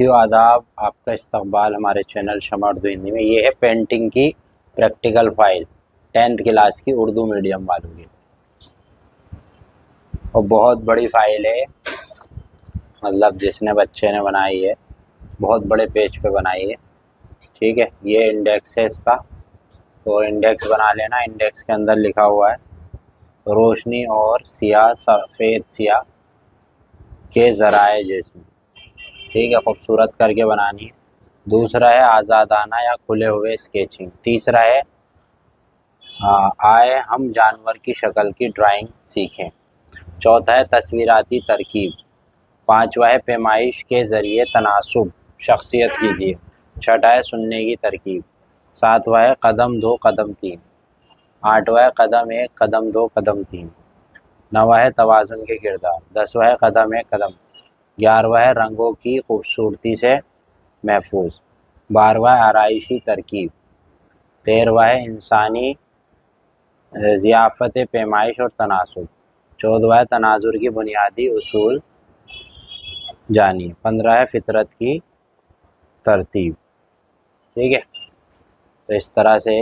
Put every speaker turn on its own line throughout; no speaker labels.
साथियों आदाब, आपका इस्तकबाल हमारे चैनल शमा उर्दू हिंदी में। ये है पेंटिंग की प्रैक्टिकल फाइल 10th क्लास की उर्दू मीडियम वालों की, और बहुत बड़ी फाइल है। मतलब जिसने बच्चे ने बनाई है बहुत बड़े पेज पे बनाई है। ठीक है, ये इंडेक्स है इसका, तो इंडेक्स बना लेना। इंडेक्स के अंदर लिखा हुआ है रोशनी और सिया, सफ़ेद सिया के ज़राए जिस्म। ठीक है, खूबसूरत करके बनानी है। दूसरा है आज़ादाना या खुले हुए स्केचिंग। तीसरा है आए हम जानवर की शक्ल की ड्राइंग सीखें। चौथा है तस्वीराती तरकीब। पांचवा है पैमाइश के ज़रिए तनासुब शख्सियत कीजिए। छठा है सुनने की तरकीब। सातवां है कदम दो कदम तीन। आठवां है कदम एक कदम दो कदम तीन। नवा है तवाज़ुन के किरदार। 10वां है कदम एक कदम। 11वां है रंगों की खूबसूरती से महफूज। 12वां है आराइशी तरकीब। 13वां है इंसानी ज़ियाफ़त पैमाइश और तनासुब। 14वां है तनाजुर की बुनियादी उसूल जानिए। 15 है फितरत की तरतीब। ठीक है, तो इस तरह से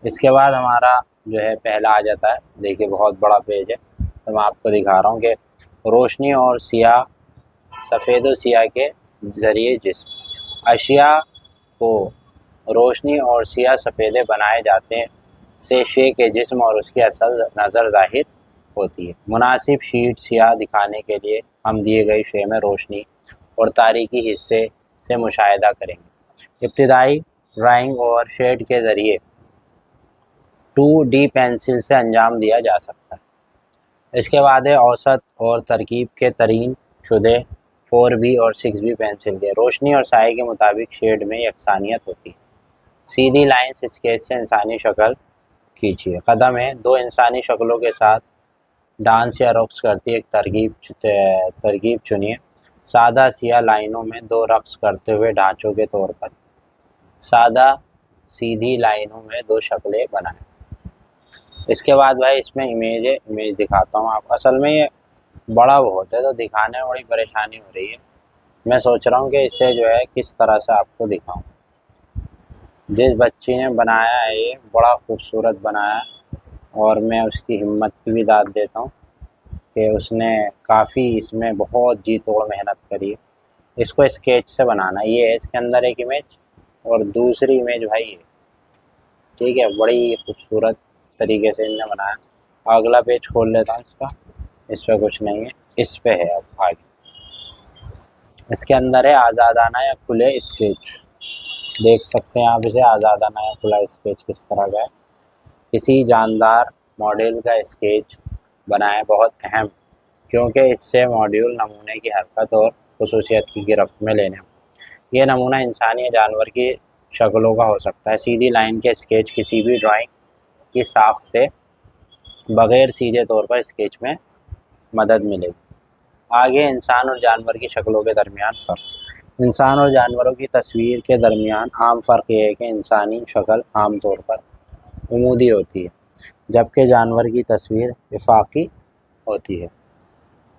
इसके बाद हमारा जो है पहला आ जाता है। देखिए बहुत बड़ा पेज है, तो मैं आपको दिखा रहा हूँ कि रोशनी और सिया, सफ़ेद और सिया के ज़रिए जिस्म। अशिया को रोशनी और सिया सफ़ेदे बनाए जाते हैं से शे के जिस्म और उसकी असल नज़र ज़ाहिर होती है। मुनासिब शीट सिया दिखाने के लिए हम दिए गए शे में रोशनी और तारीकी हिस्से से मुशाहिदा करेंगे। इब्तिदाई ड्राइंग और शेड के ज़रिए 2D पेंसिल से अंजाम दिया जा सकता है। इसके बाद है औसत और तरकीब के तरीन शुदे 4B और 6B पेंसिल के। रोशनी और साए के मुताबिक शेड में यकसानियत होती है। सीधी लाइंस स्केच से इंसानी शक्ल खींचिए। कदम है दो इंसानी शक्लों के साथ डांस या रक्स करती एक तरकीब चुनिए। सादा सिया लाइनों में दो रक्स करते हुए ढांचों के तौर पर सादा सीधी लाइनों में दो शक्लें बनाएं। इसके बाद भाई इसमें इमेज है, इमेज दिखाता हूँ आप। असल में ये बड़ा बहुत है तो दिखाने में बड़ी परेशानी हो रही है। मैं सोच रहा हूँ कि इसे जो है किस तरह से आपको दिखाऊं। जिस बच्ची ने बनाया है ये बड़ा खूबसूरत बनाया है, और मैं उसकी हिम्मत की भी दाद देता हूँ कि उसने काफ़ी इसमें बहुत जी तोड़ मेहनत करी है। इसको स्केच से बनाना। ये है इसके अंदर एक इमेज, और दूसरी इमेज भाई है। ठीक है, बड़ी खूबसूरत तरीके से इन्होंने बनाया। अगला पेज खोल लेता हूँ इसका। इस पर कुछ नहीं है, इस पे है अब आगे। इसके अंदर है आज़ादाना या खुले स्केच। देख सकते हैं आप इसे, आज़ादाना या खुला स्केच किस तरह का है। किसी जानदार मॉडल का स्केच बनाएं। बहुत अहम, क्योंकि इससे मॉड्यूल नमूने की हरकत और खुसूसियत की गिरफ्त में लेने। ये नमूना इंसानी या जानवर की शक्लों का हो सकता है। सीधी लाइन के स्केच किसी भी ड्राइंग की साख से बग़ैर सीधे तौर पर स्केच में मदद मिलेगी। आगे इंसान और जानवर की शक्लों के दरमियान फ़र्क। इंसान और जानवरों की तस्वीर के दरमियान आम फ़र्क यह है कि इंसानी शक्ल आमतौर पर उमूदी होती है, जबकि जानवर की तस्वीर वफाकी होती है।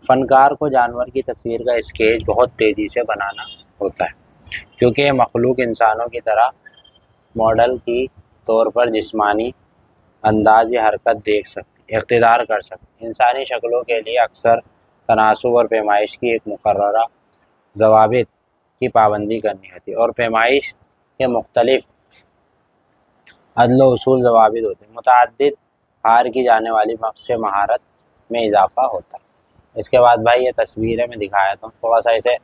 फ़नकार को जानवर की तस्वीर का स्केच बहुत तेज़ी से बनाना होता है, क्योंकि ये मखलूक इंसानों की तरह मॉडल की तौर पर जिस्मानी अंदाज या हरकत देख सकती, इख्तियार कर सकती। इंसानी शक्लों के लिए अक्सर तनासुब और पैमाइश की एक मुकर्ररा ज़वाबित की पाबंदी करनी होती है, और पैमाइश के मुख्तलिफ अदल उसूल ज़वाबित होते हैं। मुतअद्दिद हार की जाने वाली मक्स से महारत में इजाफ़ा होता है। इसके बाद भाई ये तस्वीर है, मैं दिखाया था। थोड़ा सा इसे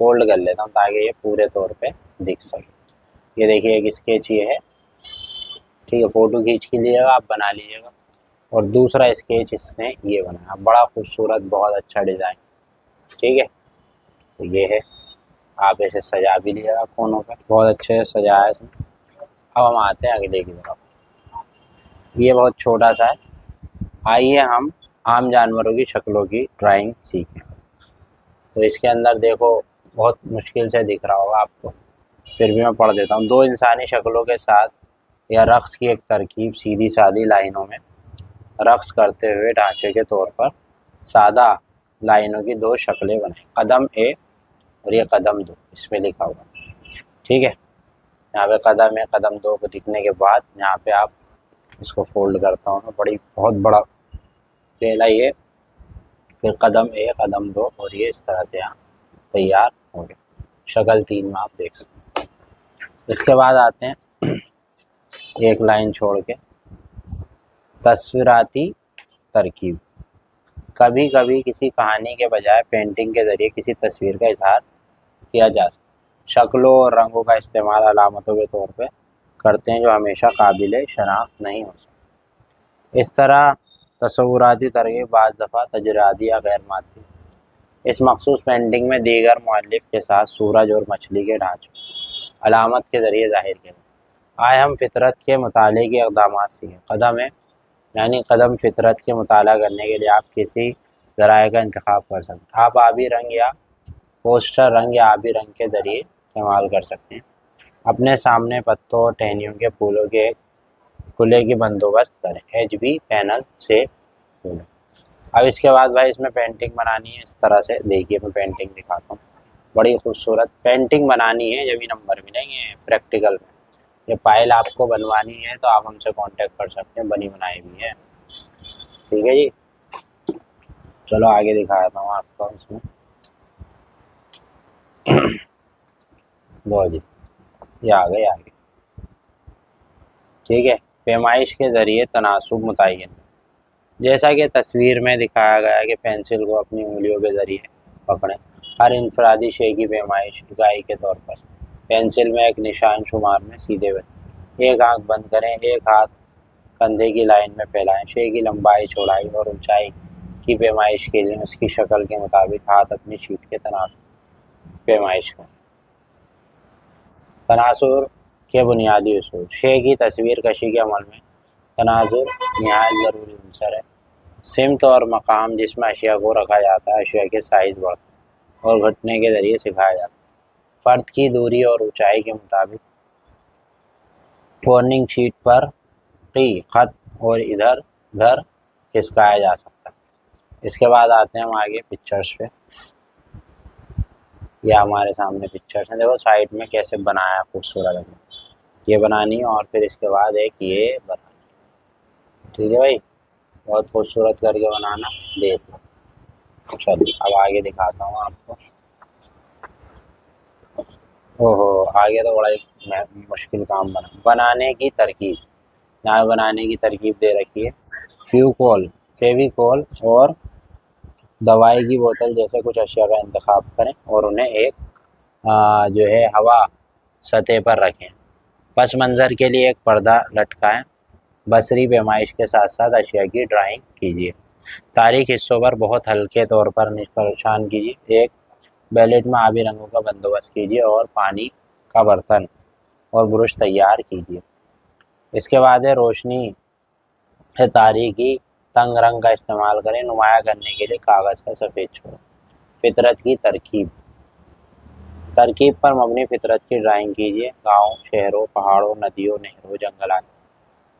फोल्ड कर लेता हूँ ताकि ये पूरे तौर पे दिख सके। ये देखिए एक स्केच ये है। ठीक है, फ़ोटो खींच के लीजिएगा, आप बना लीजिएगा। और दूसरा स्केच इसने ये बनाया, बड़ा खूबसूरत, बहुत अच्छा डिज़ाइन। ठीक है, तो ये है, आप इसे सजा भी लीजिएगा कोनों पर, बहुत अच्छे से सजाया है इसने। अब हम आते हैं अगले की तरफ। ये बहुत छोटा सा है। आइए हम आम जानवरों की शक्लों की ड्राइंग सीखें। तो इसके अंदर देखो बहुत मुश्किल से दिख रहा होगा आपको, फिर भी मैं पढ़ देता हूँ। दो इंसानी शक्लों के साथ या रक्स की एक तरकीब सीधी सादी लाइनों में रक्स करते हुए ढांचे के तौर पर सादा लाइनों की दो शक्लें बनाएं। कदम ए और ये कदम 2 इसमें लिखा हुआ। ठीक है, यहाँ पे कदम है, कदम 2 को दिखने के बाद यहाँ पे आप इसको फोल्ड करता हूँ ना, बहुत बड़ा पहला ये, फिर कदम 1 कदम 2 और ये इस तरह से यहाँ तैयार हो गया। शक्ल 3 में आप देख सकते हैं। इसके बाद आते हैं एक लाइन छोड़ के, तस्वीराती तरकीब। कभी कभी किसी कहानी के बजाय पेंटिंग के ज़रिए किसी तस्वीर का इजहार किया जा सकता है। शक्लों और रंगों का इस्तेमाल अलामतों के तौर पे करते हैं जो हमेशा काबिल शनाख्त नहीं हो सकती। इस तरह तस्वुराती तरकीब बाज़ दफ़ा तजरादी या गैर मादी इस मखसूस पेंटिंग में दीगर मुअल्लिफ के साथ सूरज और मछली के ढांचे अलामत के ज़रिए ज़ाहिर किया। आए हम फितरत के मुताले के इक़दाम सीखें। कदम है यानी कदम फितरत के मुताला करने के लिए आप किसी ज़राए का इंतखाब कर सकते हैं। आप आबी रंग या पोस्टर रंग या आबी रंग के ज़रिए इस्तेमाल कर सकते हैं। अपने सामने पत्तों और टहनियों के फूलों के खुले की बंदोबस्त करें। HB पैनल से फूलें। अब इसके बाद भाई इसमें पेंटिंग बनानी है। इस तरह से देखिए, मैं पेंटिंग दिखाता हूँ। बड़ी खूबसूरत पेंटिंग बनानी है, जब भी नंबर मिलेंगे प्रैक्टिकल में। ये फाइल आपको बनवानी है तो आप हमसे कांटेक्ट कर सकते हैं, बनी बनाई भी है। ठीक है जी, चलो आगे दिखाता हूँ आपको इसमें। लो जी, ये आ गए आगे। ठीक है, पैमाइश के ज़रिए तनासुब मुतय्यन। जैसा कि तस्वीर में दिखाया गया है कि पेंसिल को अपनी उंगलियों के ज़रिए पकड़ें। हर इनफरादी शे की पैमाइश इकाई के तौर पर पेंसिल में एक निशान शुमार में सीधे हुए। एक आंख बंद करें, एक हाथ कंधे की लाइन में फैलाएं। शे की लंबाई, चौड़ाई और ऊंचाई की पैमाइश के लिए उसकी शक्ल के मुताबिक हाथ अपनी शीट के तनासुर पैमाइश करें। तनासुर के बुनियादी उसूल। शे की तस्वीर कशी के अमल में तनाजुर नहायत ज़रूरी अंसर है। सिमत और मकाम जिसमें अशिया को रखा जाता है, अशिया के साइज़ बढ़ और घटने के ज़रिए सिखाया जाता है। फ़र्द की दूरी और ऊंचाई के मुताबिक वार्निंग शीट पर की ख़त और इधर उधर खिसकाया जा सकता है। इसके बाद आते हैं हम आगे पिक्चर्स पे। ये हमारे सामने पिक्चर्स हैं, देखो साइड में कैसे बनाया खूबसूरत। ये बनानी है और फिर इसके बाद एक ये बनानी। ठीक है भाई, बहुत खूबसूरत करके बनाना, देख लो। चलिए अब आगे दिखाता हूँ आपको। ओहो, आगे तो बड़ा एक मुश्किल काम बनाने की तरकीब। यहाँ बनाने की तरकीब दे रखी है। फेविकोल और दवाई की बोतल जैसे कुछ अशिया का इंतखाब करें और उन्हें एक जो है हवा सतह पर रखें। पस मंज़र के लिए एक पर्दा लटकाएं। बसरी पैमाइश के साथ साथ अशिया की ड्राइंग कीजिए। तारीख हिस्सों पर बहुत हल्के तौर पर निशान कीजिए। एक बैलेट में आबी रंगों का बंदोबस्त कीजिए और पानी का बर्तन और ब्रश तैयार कीजिए। इसके बाद है रोशनी है तारीखी तंग रंग का इस्तेमाल करें। नुमाया करने के लिए कागज़ का सफ़ेद छोड़ें। फितरत की तरकीब पर मबनी फितरत की ड्राइंग कीजिए। गाँव, शहरों, पहाड़ों, नदियों, नहरों, जंगलात।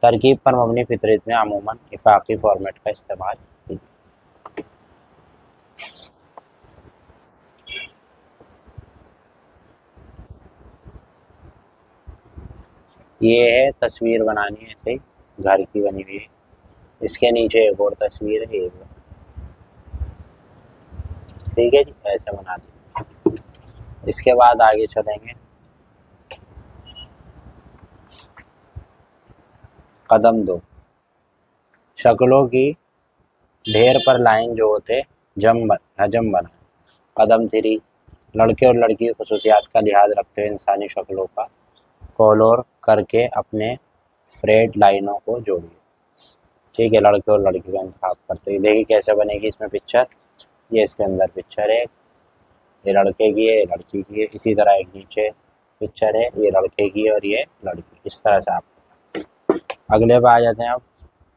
तरकीब पर मबनी फितरत में अमूमन इफाक़ी फॉर्मेट का इस्तेमाल कीजिए। ये है तस्वीर बनानी है, ऐसे घर की बनी हुई है। इसके नीचे एक और तस्वीर है। ठीक है जी, ऐसे बना दी। इसके बाद आगे चलेंगे। कदम 2, शक्लों की ढेर पर लाइन जो होते हजम बना। कदम 3, लड़के और लड़की की खसूसियात का लिहाज रखते हुए इंसानी शक्लों का कॉलोर करके अपने फ्रेड लाइनों को जोड़िए। ठीक है, लड़के और लड़की का इंतखाब करते हुए देखिए कैसे बनेगी इसमें पिक्चर। ये इसके अंदर पिक्चर है, ये लड़के की है, ये लड़की की है। इसी तरह एक नीचे पिक्चर है, ये लड़के की है और ये लड़की। इस तरह से आप अगले पे आ जाते हैं। अब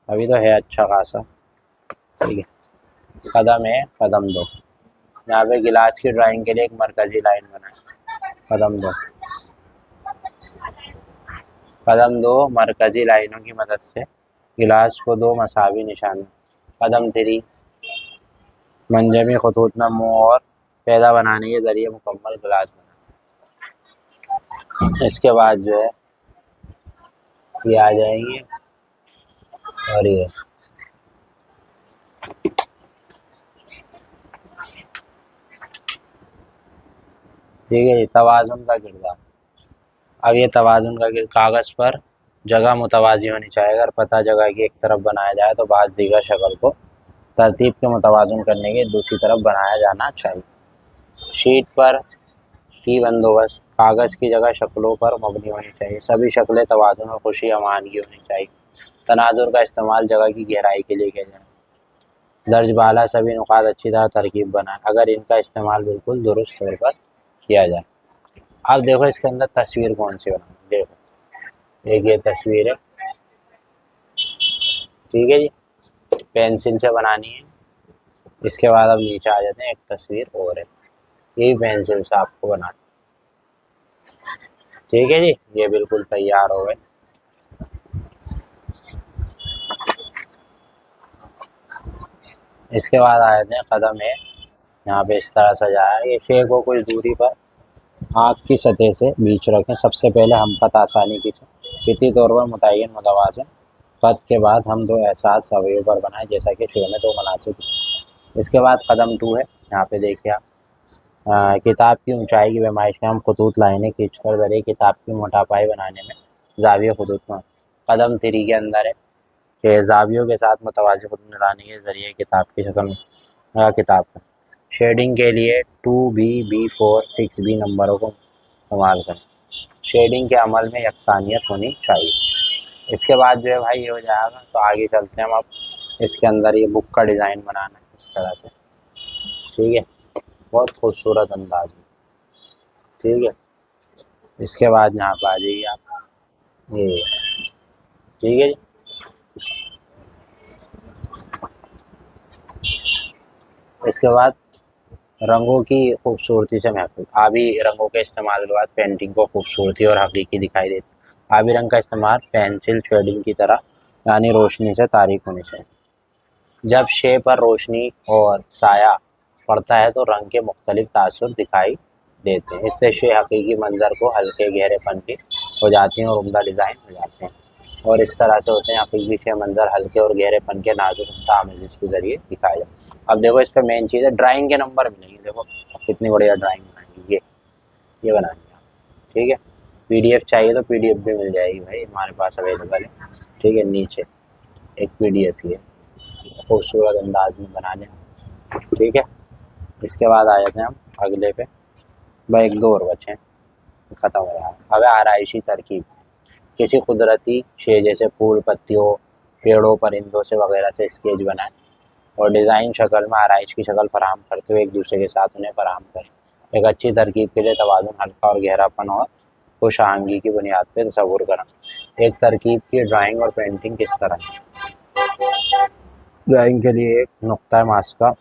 अभी तो है अच्छा खासा। ठीक है, कदम है कदम 2, यहाँ पे गिलास की ड्राइंग के लिए एक मरकजी लाइन बनाए। कदम 2, कदम 2 मरकजी लाइनों की मदद से गिलास को 2 मसावी निशान। कदम 3, मंजमी खतूत में मुँह और पैदा बनाने के जरिए मुकम्मल ग्लास बना। इसके बाद जो है ये आ जाएंगे और ये ठीक है। ये तवाज़ुन का किरदार। अब ये तवाज़ुन का कागज़ पर जगह मुतवाज़ी होनी चाहिए। अगर पता जगह की एक तरफ बनाया जाए तो बाज़ दीगर शक्ल को तरतीब के मुतवाज़न करने के दूसरी तरफ बनाया जाना चाहिए। शीट पर की बंदोबस्त कागज़ की जगह शक्लों पर मबनी होनी चाहिए। सभी शक्लें तवाज़ुन और खुशी अमान की होनी चाहिए। तनाजुर का इस्तेमाल जगह की गहराई के लिए किया जाए। दर्ज बाला सभी नुकात अच्छी तरह तरकीब बनाए अगर इनका इस्तेमाल बिल्कुल दुरुस्त तौर पर किया जाए। अब देखो इसके अंदर तस्वीर कौन सी बनानी। देखो एक ये तस्वीर है, ठीक है जी, पेंसिल से बनानी है। इसके बाद अब नीचे आ जाते हैं, एक तस्वीर और है, यही पेंसिल से आपको बनाना। ठीक है जी, ये बिल्कुल तैयार हो गए। इसके बाद आ जाते हैं कदम है, यहाँ पे इस तरह सजाया है। ये शे को कुछ दूरी पर आँख की सतह से बीच रखें। सबसे पहले हम पत आसानी की फिती तौर पर मुतय्यन मुतवाज़िन पद के बाद हम दो एहसास अवयव पर बनाए जैसा कि शुरू में दो मुनासिब। इसके बाद कदम 2 है, यहाँ पे देखिए आप किताब की ऊंचाई की पैमाइश में हम खतूत लाइनें खींचकर जरिए किताब की मोटापाई बनाने में जाविया खतूत में। कदम 3 के अंदर है कि जावियों के साथ मुतवाज़ी खतूत मिलाने के जरिए किताब की शक्ल में किताब का शेडिंग के लिए 2B, B4, 6B नंबरों को इस्तेमाल करें। शेडिंग के अमल में यकसानियत होनी चाहिए। इसके बाद जो है भाई ये हो जाएगा, तो आगे चलते हैं हम। अब इसके अंदर ये बुक का डिज़ाइन बनाना है इस तरह से, ठीक है, बहुत खूबसूरत अंदाज में, ठीक है। इसके बाद यहाँ पर आ जाइए आप, ये ठीक है जी। इसके बाद रंगों की खूबसूरती से महफूज। आबी रंगों के इस्तेमाल के बाद पेंटिंग को खूबसूरती और हकीकी दिखाई देती। आबी रंग का इस्तेमाल पेंसिल शेडिंग की तरह यानी रोशनी से तारीफ होनी चाहिए। जब शे पर रोशनी और साया पड़ता है तो रंग के मुख्तलिफ तासुर दिखाई देते हैं। इससे शे हकीकी मंजर को हल्के गहरेपन की हो जाती हैं और उम्दा डिज़ाइन हो जाते हैं। और इस तरह से होते हैं हकीकी शे मंजर हल्के और गहरेपन के नाजुक तामीज़ के ज़रिए दिखाए जाते हैं। अब देखो इस पर मेन चीज़ है ड्राइंग के नंबर मिलेंगे। देखो कितनी बढ़िया ड्राइंग बनाएंगे, ये बनानी है, ठीक है। PDF चाहिए तो PDF भी मिल जाएगी भाई, हमारे पास अवेलेबल है, ठीक है। नीचे एक PDF ही है, खूबसूरत अंदाज में बना लें, ठीक है। इसके बाद आ जाते हैं हम अगले पे। भाई 1-2 और बचे हैं, ख़त्म हो रहा है। अब आराइशी तरकीब। किसी कुदरती शे जैसे फूल, पत्तियों, पेड़ों, परिंदों से वगैरह से स्केच बनाएं और डिज़ाइन शक्ल में आराइश की शक्ल फराहम करते हुए एक दूसरे के साथ उन्हें फराहम करें। एक अच्छी तरकीब के लिए तवाज़ुन, हल्का और गहरापन और खुश आहंगी की बुनियाद पर तसव्वुर करें। एक तरकीब की ड्राइंग और पेंटिंग किस तरह है। ड्राइंग के लिए एक नुक्ता मास्का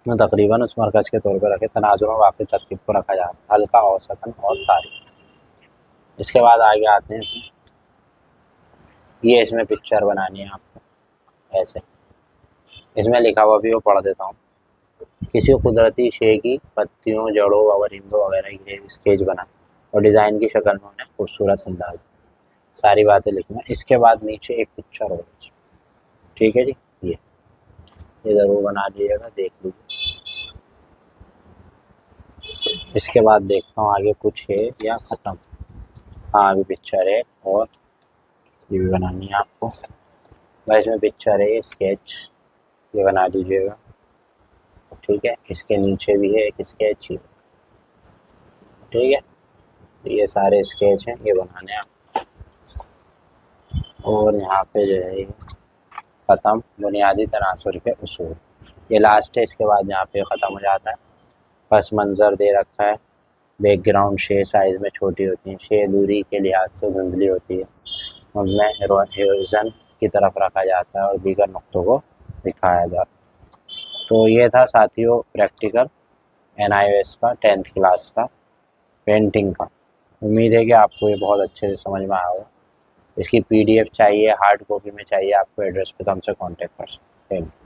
में तकरीबन उस मरकज़ के तौर पर रखे। तनाजुर में वाकई तरकीब को रखा जाता है, हल्का, औसतन और तारीख। इसके बाद आगे आते हैं, ये इसमें पिक्चर बनानी है आपको ऐसे। इसमें लिखा हुआ भी वो पढ़ देता हूँ। किसी कुदरती शे की पत्तियों, जड़ों व परिंदों वगैरह के लिए स्केच बना और डिज़ाइन की शक्ल में उन्हें खूबसूरत अंदाज, सारी बातें लिखना। इसके बाद नीचे एक पिक्चर होगी, ठीक है जी। ये ज़रूर बना लीजिएगा, देख लीजिए। इसके बाद देखता हूँ आगे कुछ है या ख़त्म। हाँ अभी पिक्चर है और ये भी बनानी है आपको। भाई इसमें पिक्चर है, स्केच, ये बना दीजिएगा, ठीक है। इसके नीचे भी है एक स्केच, ठीक है। तो ये सारे स्केच हैं, ये बनाने हैं। और यहाँ पे जो है ख़त्म बुनियादी तनासुर के उसूल, ये लास्ट है। इसके बाद यहाँ पे ख़त्म हो जाता है। पस मंज़र दे रखा है। बैकग्राउंड शे साइज़ में छोटी होती है, शे दूरी के लिहाज से धुंधली होती है, उनमें हेरोजन की तरफ रखा जाता है और दीगर नुक्तों को दिखाया जाता है। तो ये था साथियों प्रैक्टिकल NIOS का 10th क्लास का पेंटिंग का। उम्मीद है कि आपको ये बहुत अच्छे से समझ में आया होगा। इसकी PDF चाहिए, हार्ड कॉपी में चाहिए, आपको एड्रेस पे तो हमसे कॉन्टेक्ट कर सकते हैं।